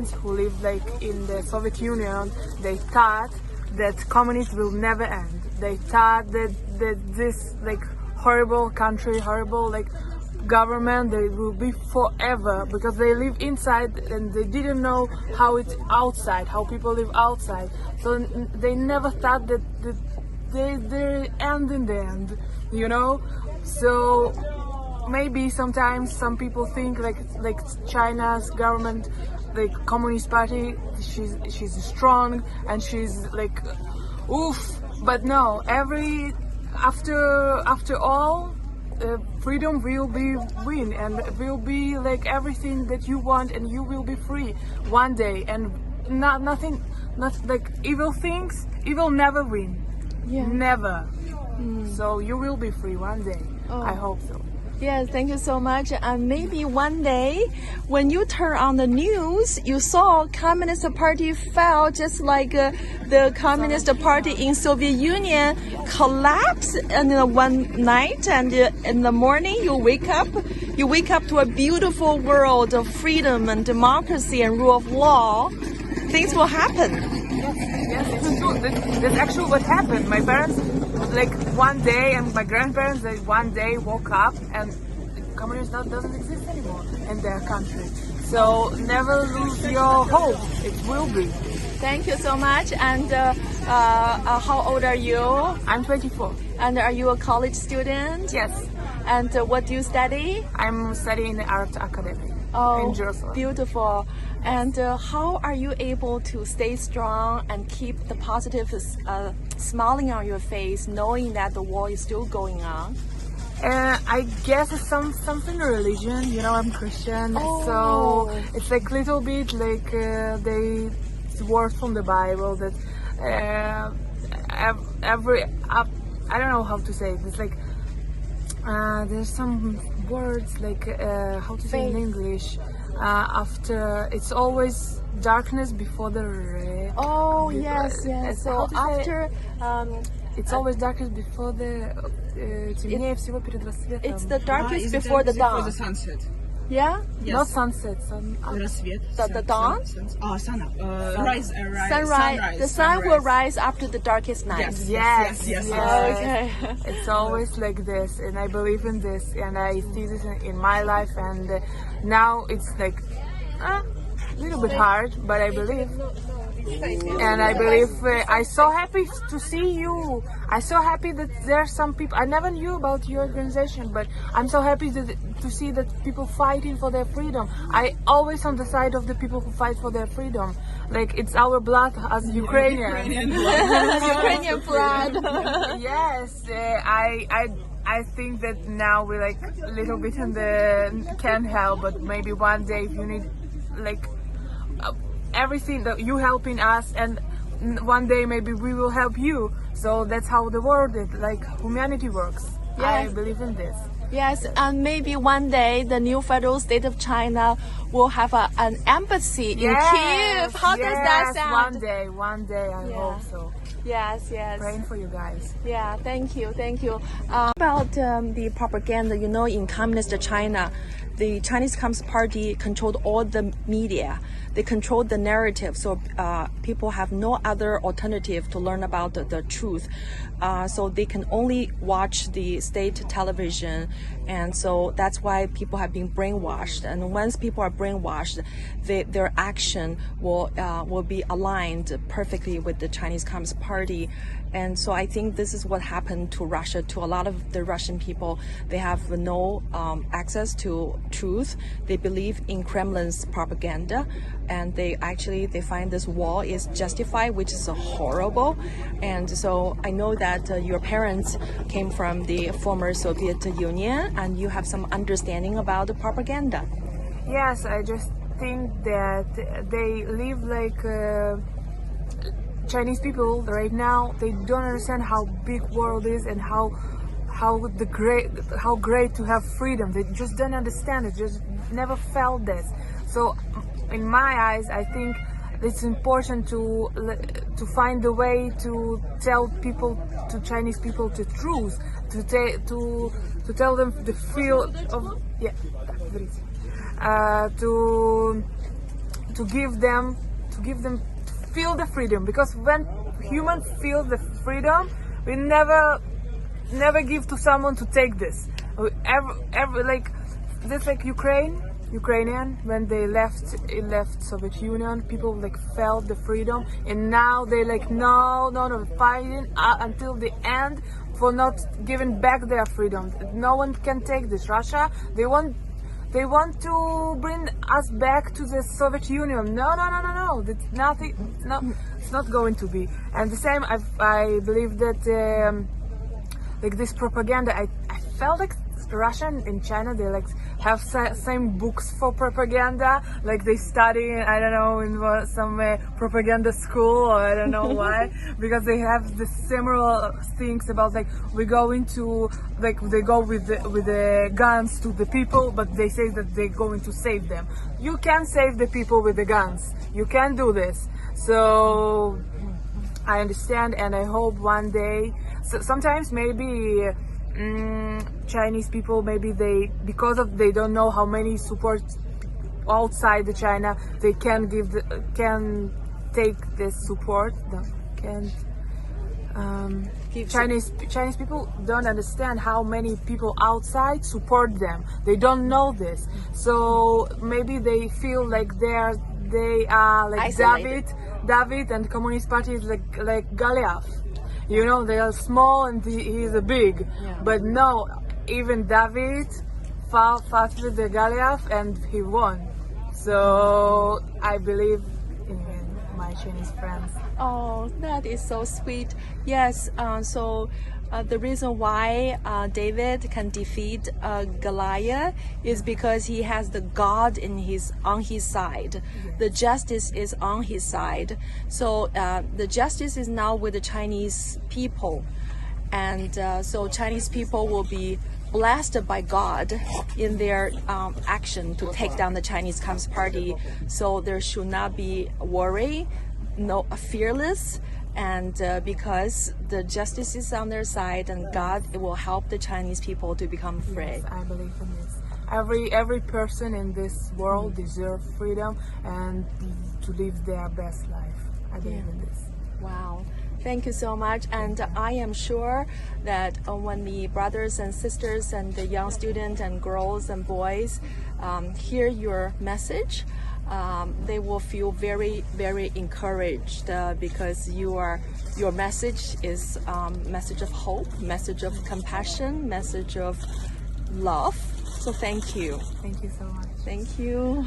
parents who lived like in the Soviet Union, they thought that communism will never end. They thought that this like horrible country, horrible like government, they will be forever because they live inside and they didn't know how it's outside, how people live outside. So they never thought that they end in the end, you know. So maybe sometimes some people think like China's government, like Communist Party, she's strong and she's like oof, but no, after all, freedom will be win and will be like everything that you want and you will be free one day, and not like evil things, evil never win. Yeah. Never. So you will be free one day. I hope so. Yes, thank you so much. And maybe one day, when you turn on the news, you saw Communist Party fell, just like the Communist Party in Soviet Union collapsed in one night, and in the morning you wake up to a beautiful world of freedom and democracy and rule of law. Things will happen. Yes, it's true. That's actually what happened. My parents, like one day, and my grandparents, they one day woke up and communism doesn't exist anymore in their country. So never lose your hope. It will be. Thank you so much. And how old are you? I'm 24. And are you a college student? Yes. And what do you study? I'm studying in the art academy in Jerusalem. Beautiful. And how are you able to stay strong and keep the positive smiling on your face, knowing that the war is still going on? I guess it's something religion. You know, I'm Christian, so it's like little bit like it's words from the Bible that I don't know how to say it. It's like there's some words like how to say in English. After it's always darkness before the ray. Yes. So after it's always darkness before the темнее всего перед рассветом. It's the darkest before the dawn. Before the sunset. Yeah? Yes. Not sunset, Рассвет. The dawn? Sunrise. The sun will rise after the darkest night. Yes. Okay. It's always like this, and I believe in this, and I see this in my life, and now it's like a little bit hard, but I believe. And I believe I'm so happy to see you. I'm so happy that there are some people. I never knew about your organization, but I'm so happy to see that people fighting for their freedom. I always on the side of the people who fight for their freedom. Like it's our blood as Ukrainians. Ukrainian blood. Yes, I think that now we're like a little bit in the can't help, but maybe one day if you need like everything that you helping us, and one day maybe we will help you. So that's how the world is, like humanity works. Yes. I believe in this. Yes, and maybe one day the new federal state of China will have an embassy in Kiev. How does that sound? One day I hope so. Yes. Praying for you guys. Yeah, thank you. About the propaganda, you know, in communist China, the Chinese Communist Party controlled all the media. They controlled the narrative, so people have no other alternative to learn about the truth. So they can only watch the state television, and so that's why people have been brainwashed. And once people are brainwashed, their action will be aligned perfectly with the Chinese Communist Party. And so I think this is what happened to Russia, to a lot of the Russian people. They have no access to truth. They believe in Kremlin's propaganda, and they find this war is justified, which is horrible. And so I know that your parents came from the former Soviet Union, and you have some understanding about the propaganda. Yes, I just think that they live like Chinese people right now. They don't understand how big world is and how great to have freedom. They just don't understand it. Just never felt this. So in my eyes, I think it's important to find a way to tell people, to Chinese people, the truth, to tell them the feel of to give them feel the freedom, because when humans feel the freedom, we never give to someone to take this. Ever like this, like Ukrainian, when they left Soviet Union, people like felt the freedom, and now they like no fighting until the end for not giving back their freedom. No one can take this. Russia, they want to bring us back to the Soviet Union. No. It's nothing. It's not going to be. And the same, I believe that like this propaganda. I felt like Russia and China, they like have same books for propaganda. Like they study, I don't know, in some propaganda school, or I don't know why, because they have the similar things about like we go into like they go with the guns to the people, but they say that they're going to save them. You can't save the people with the guns. You can't do this. So I understand, and I hope one day. So sometimes maybe. Chinese people, maybe they don't know how many support outside the China, they can take this support. Chinese people don't understand how many people outside support them. They don't know this, so maybe they feel like they are like isolated. David and Communist Party is like Goliath. You know, they are small and he is a big. Yeah. But no, even David fought with the Goliath and he won. So I believe in my Chinese friends. Oh, that is so sweet. Yes, so the reason why David can defeat Goliath is because he has the God on his side. Yes. The justice is on his side. So the justice is now with the Chinese people, and so Chinese people will be blessed by God in their action to take down the Chinese Communist Party. So there should not be worry, no fearless. And because the justice is on their side, and God will help the Chinese people to become free. Yes, I believe in this. Every person in this world deserves freedom and to live their best life. I believe in this. Wow. Thank you so much. And I am sure that when the brothers and sisters and the young students and girls and boys hear your message, they will feel very, very encouraged because your message is message of hope, message of compassion, message of love. So thank you. Thank you so much. Thank you.